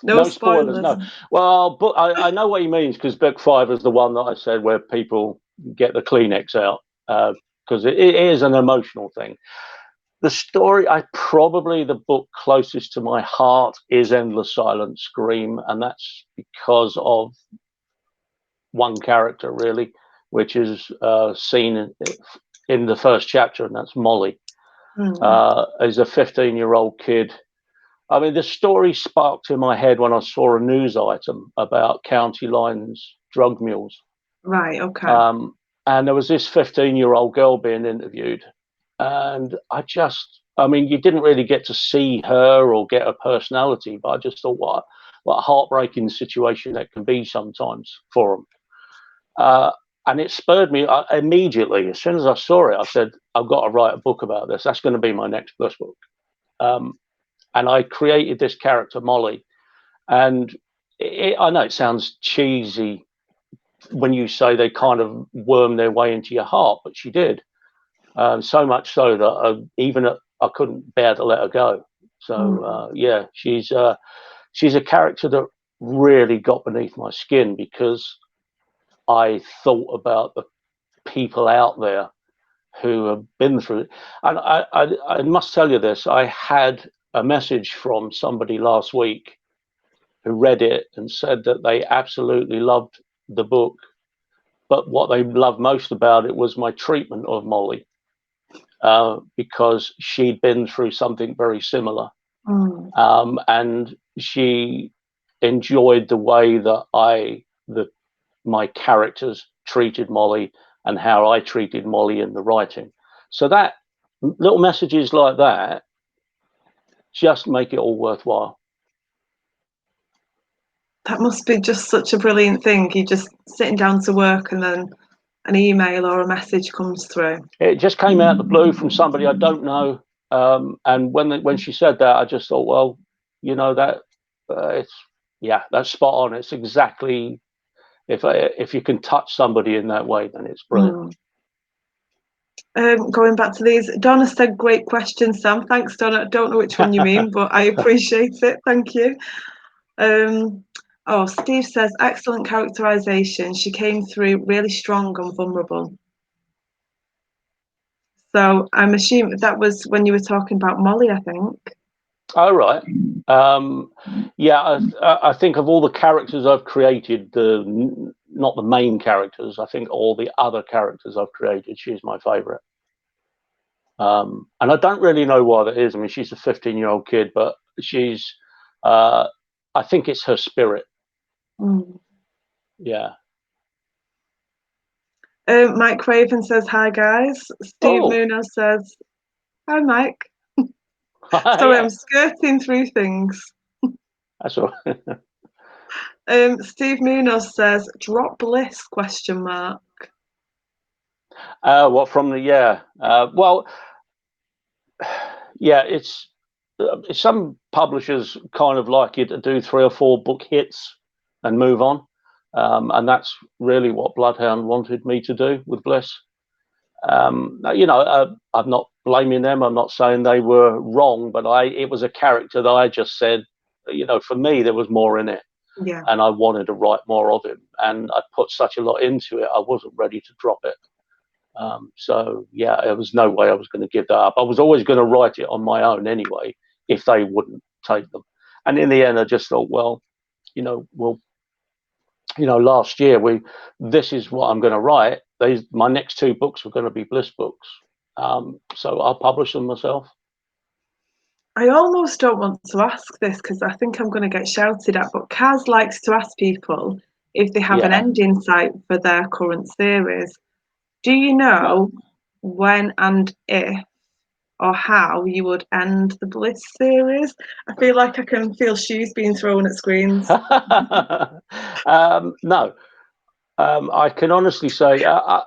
No spoilers. No. Well, but I know what he means, because book 5 is the one that I said where people get the Kleenex out, because it is an emotional thing. The story, probably the book closest to my heart is Endless Silent Scream, and that's because of one character, really, which is seen in the first chapter, and that's Molly. As a 15-year-old kid. I mean, the story sparked in my head when I saw a news item about County Lines drug mules. Right, okay. And there was this 15-year-old girl being interviewed. And I mean, you didn't really get to see her or get her personality, but I just thought, what a heartbreaking situation that can be sometimes for them. And it spurred me immediately. As soon as I saw it, I said, I've got to write a book about this. That's going to be my next Bliss book. And I created this character, Molly. And I know it sounds cheesy when you say they kind of worm their way into your heart, but she did. So much so that I couldn't bear to let her go. So yeah, she's a character that really got beneath my skin, because I thought about the people out there who have been through it. And I must tell you this, I had a message from somebody last week who read it and said that they absolutely loved the book, but what they loved most about it was my treatment of Molly, because she'd been through something very similar. And she enjoyed the way that my characters treated Molly and how I treated Molly in the writing. So that little messages like that just make it all worthwhile. That must be just such a brilliant thing. You're just sitting down to work and then an email or a message comes through. It just came out of the blue from somebody I don't know. And when she said that, I just thought, well, that's spot on. It's exactly, if you can touch somebody in that way, then it's brilliant. Going back to these, Donna said, "Great question, Sam." Thanks, Donna. I don't know which one you mean, but I appreciate it. Thank you. Steve says, "Excellent characterization. She came through really strong and vulnerable." So I'm assuming that was when you were talking about Molly, I think. Oh, right. Yeah, I think of all the characters I've created, not the main characters, I think all the other characters I've created, she's my favourite. And I don't really know why that is. I mean, she's a 15-year-old kid, but she's, I think it's her spirit. Mm. Yeah. Mike Raven says, "Hi, guys." Steve Munoz says, "Hi, Mike." Sorry, I'm skirting through things. That's all right. Steve Munoz says, "Drop Bliss?" ? What from the well, yeah, it's some publishers kind of like you to do 3 or 4 book hits and move on, and that's really what Bloodhound wanted me to do with Bliss. I'm not blaming them. I'm not saying they were wrong, but it was a character that I just said, for me there was more in it. Yeah. And I wanted to write more of him, and I put such a lot into it. I wasn't ready to drop it. So yeah, there was no way I was going to give that up. I was always going to write it on my own anyway, if they wouldn't take them. And in the end, I just thought, last year this is what I'm going to write. My next 2 books were going to be Bliss books, so I'll publish them myself. I almost don't want to ask this because I think I'm going to get shouted at, but Kaz likes to ask people if they have an end in sight for their current series. Do you know when and if or how you would end the Bliss series? I feel like I can feel shoes being thrown at screens. No. I can honestly say, I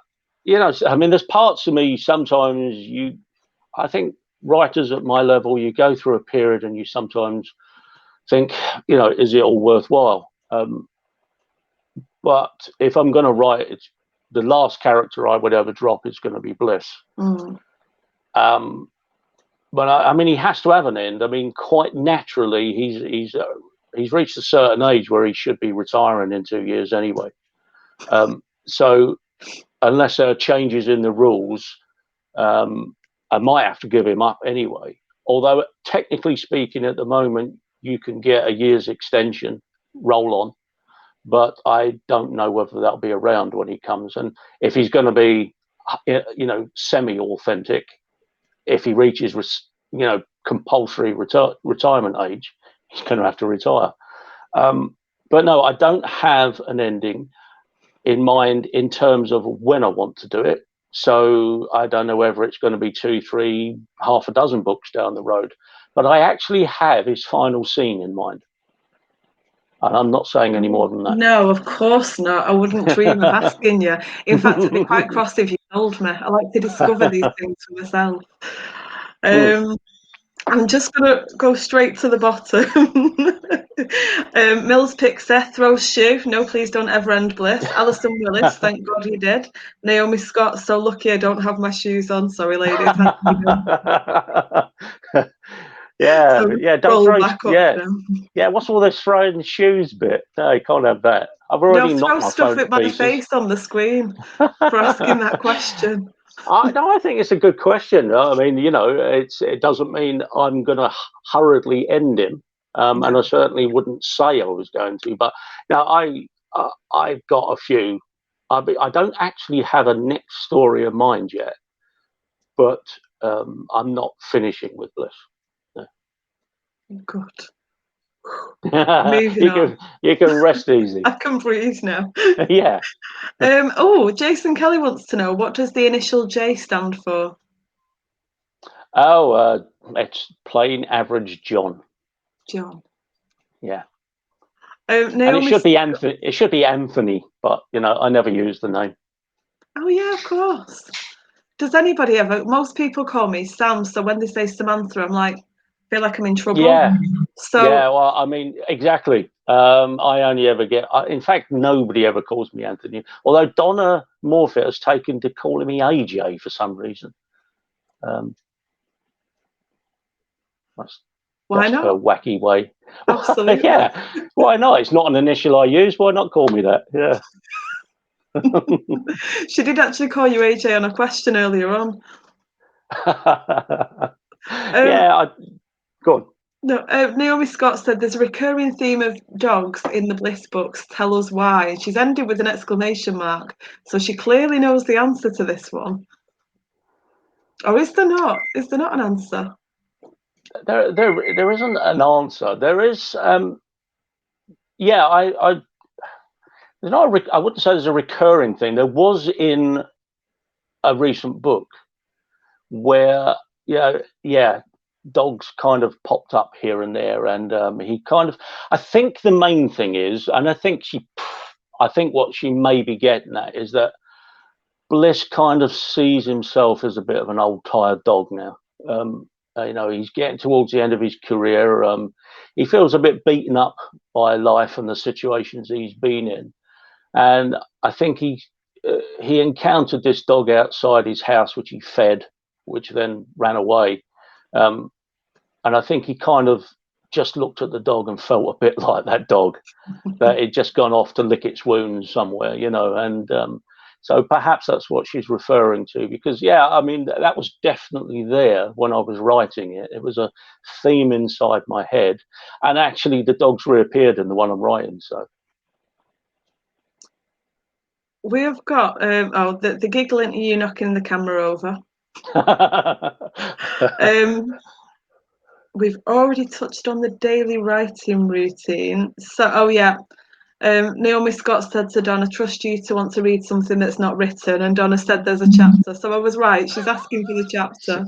mean, there's parts of me sometimes I think writers at my level, you go through a period and you sometimes think, is it all worthwhile? But if I'm going to write, the last character I would ever drop is going to be Bliss. Mm. But I mean, he has to have an end. I mean, quite naturally, he's reached a certain age where he should be retiring in 2 years anyway. So unless there are changes in the rules, I might have to give him up anyway. Although technically speaking, at the moment, you can get a year's extension roll on, but I don't know whether that'll be around when he comes. And if he's going to be, semi-authentic, if he reaches, compulsory retirement age, he's going to have to retire. But no, I don't have an ending in mind in terms of when I want to do it. So I don't know whether it's going to be 2, 3, half a dozen books down the road. But I actually have his final scene in mind. And I'm not saying any more than that. No, of course not. I wouldn't dream of asking you. In fact, I'd be quite cross if you told me. I like to discover these things for myself. I'm just going to go straight to the bottom. Mills pick Seth, throws shoe. No, please don't ever end Bliss. Alison Willis, thank God you did. Naomi Scott, so lucky I don't have my shoes on. Sorry, ladies. Yeah, so don't throw. Yeah, what's all this throwing shoes bit? No, you can't have that. I've already knocked my phone to pieces. Throw stuff with my face on the screen for asking that question. I think it's a good question. I mean, it doesn't mean I'm going to hurriedly end him, and I certainly wouldn't say I was going to. But now I've got a few. I don't actually have a next story in mind yet, but I'm not finishing with Bliss. No. Good. You can rest easy. I can breathe now. Yeah. Jason Kelly wants to know, what does the initial J stand for? It's plain average John. John. Yeah. And it should be Anthony. It should be Anthony, but I never use the name. Oh yeah, of course. Does anybody ever? Most people call me Sam, so when they say Samantha, I'm like, feel like I'm in trouble. Yeah. So yeah, well, I mean, exactly. I only ever get, in fact, nobody ever calls me Anthony. Although Donna Morfitt has taken to calling me AJ for some reason. That's why just her not? wacky way. Absolutely. Yeah, why not? It's not an initial I use. Why not call me that? Yeah. She did actually call you AJ on a question earlier on. Go on. No, Naomi Scott said there's a recurring theme of dogs in the Bliss books. Tell us why. And she's ended with an exclamation mark. So she clearly knows the answer to this one. Or is there not? Is there not an answer? There isn't an answer. There is. I there's not. I wouldn't say there's a recurring thing. There was in a recent book where dogs kind of popped up here and there, and he kind of. I think the main thing is, and I think what she may be getting at is that Bliss kind of sees himself as a bit of an old tired dog now. He's getting towards the end of his career. He feels a bit beaten up by life and the situations he's been in, and I think he encountered this dog outside his house, which he fed, which then ran away. And I think he kind of just looked at the dog and felt a bit like that dog, that it'd just gone off to lick its wounds somewhere, and so perhaps that's what she's referring to, because, I mean, that was definitely there when I was writing it. It was a theme inside my head, and actually the dogs reappeared in the one I'm writing, so. We have got, the giggling at you knocking the camera over. We've already touched on the daily writing routine. So, Naomi Scott said to Donna, trust you to want to read something that's not written. And Donna said there's a chapter. So I was right. She's asking for the chapter.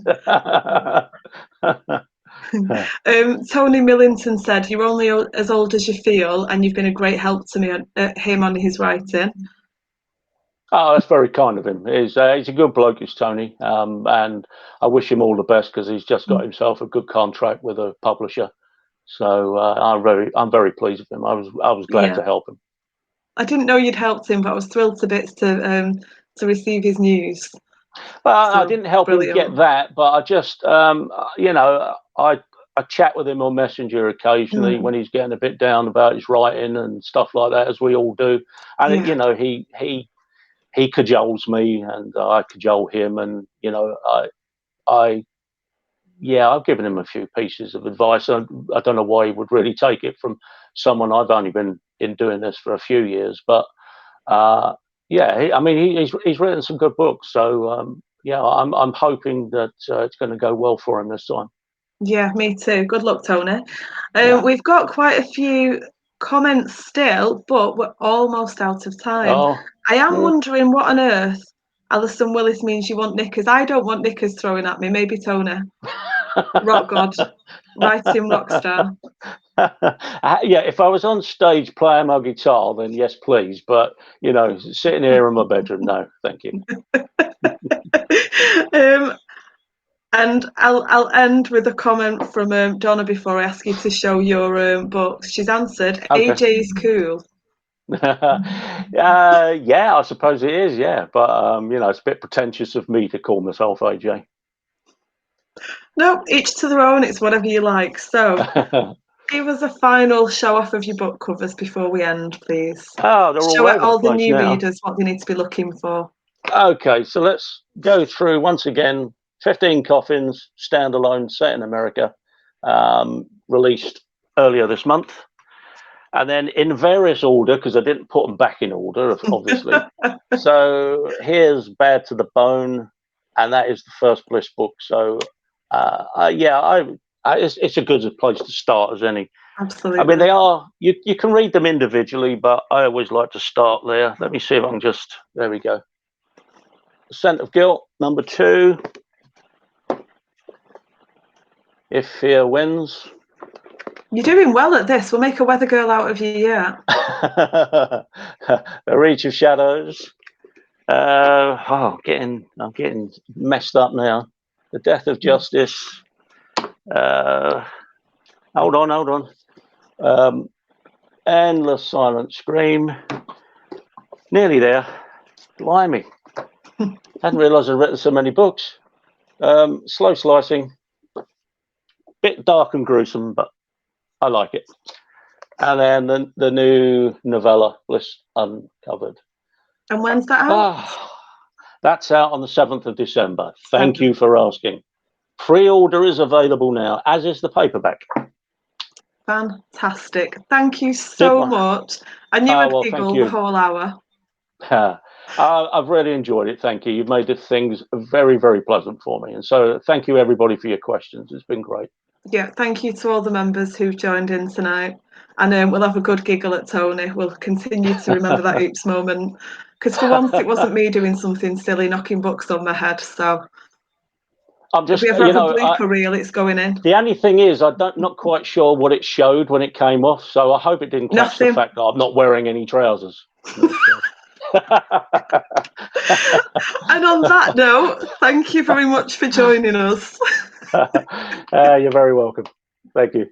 Tony Millington said, you're only as old as you feel, and you've been a great help to me him on his writing. Oh, that's very kind of him. He's a good bloke, is Tony, and I wish him all the best, because he's just got himself a good contract with a publisher. So I'm very pleased with him. I was glad to help him. I didn't know you'd helped him, but I was thrilled to bits to receive his news. Well, I didn't help him get that, but I just I chat with him on Messenger occasionally when he's getting a bit down about his writing and stuff like that, as we all do. And he cajoles me, and I cajole him, and I've given him a few pieces of advice. I don't know why he would really take it from someone. I've only been doing this for a few years, but he's written some good books. So I'm hoping that it's going to go well for him this time. Yeah, me too. Good luck, Tony. We've got quite a few comments still, but we're almost out of time. I am wondering what on earth Alison Willis means you want knickers. I don't want knickers thrown at me. Maybe Tony. Rock God. Writing rock star. If I was on stage playing my guitar, then yes, please. But, sitting here in my bedroom, no, thank you. And I'll end with a comment from Donna before I ask you to show your books. She's answered, okay. AJ is cool. I suppose it is, but it's a bit pretentious of me to call myself AJ. No, each to their own. It's whatever you like. So give us a final show off of your book covers before we end, please. Oh, they're show all the new now. readers what they need to be looking for. Okay, so let's go through once again. 15 Coffins, standalone, set in America, released earlier this month. And then in various order, because I didn't put them back in order, obviously. So here's Bad to the Bone, and that is the first Bliss book. So, it's a good place to start as any. Absolutely. I mean, they are, you can read them individually, but I always like to start there. Let me see if I can just, there we go. Scent of Guilt, number 2. If Fear Wins. You're doing well at this. We'll make a weather girl out of you, yeah. The Reach of Shadows. I'm getting messed up now. The Death of Justice. Hold on. Endless Silent Scream. Nearly there. Blimey. Hadn't realised I'd written so many books. Slow slicing. Bit dark and gruesome, but I like it. And then the new novella, Bliss Uncovered. And when's that out? That's out on the 7th of December. Thank you for asking. Pre-order is available now, as is the paperback. Fantastic. Thank you so much. And you would giggle the whole hour. I've really enjoyed it. Thank you. You've made things very, very pleasant for me. And so thank you, everybody, for your questions. It's been great. Yeah, thank you to all the members who've joined in tonight. And we'll have a good giggle at Tony. We'll continue to remember that oops moment. Because for once, it wasn't me doing something silly, knocking books on my head. So I'm just, if we ever have a bleeper reel, it's going in. The only thing is, not quite sure what it showed when it came off. So I hope it didn't catch the fact that I'm not wearing any trousers. And on that note, thank you very much for joining us. You're very welcome. Thank you.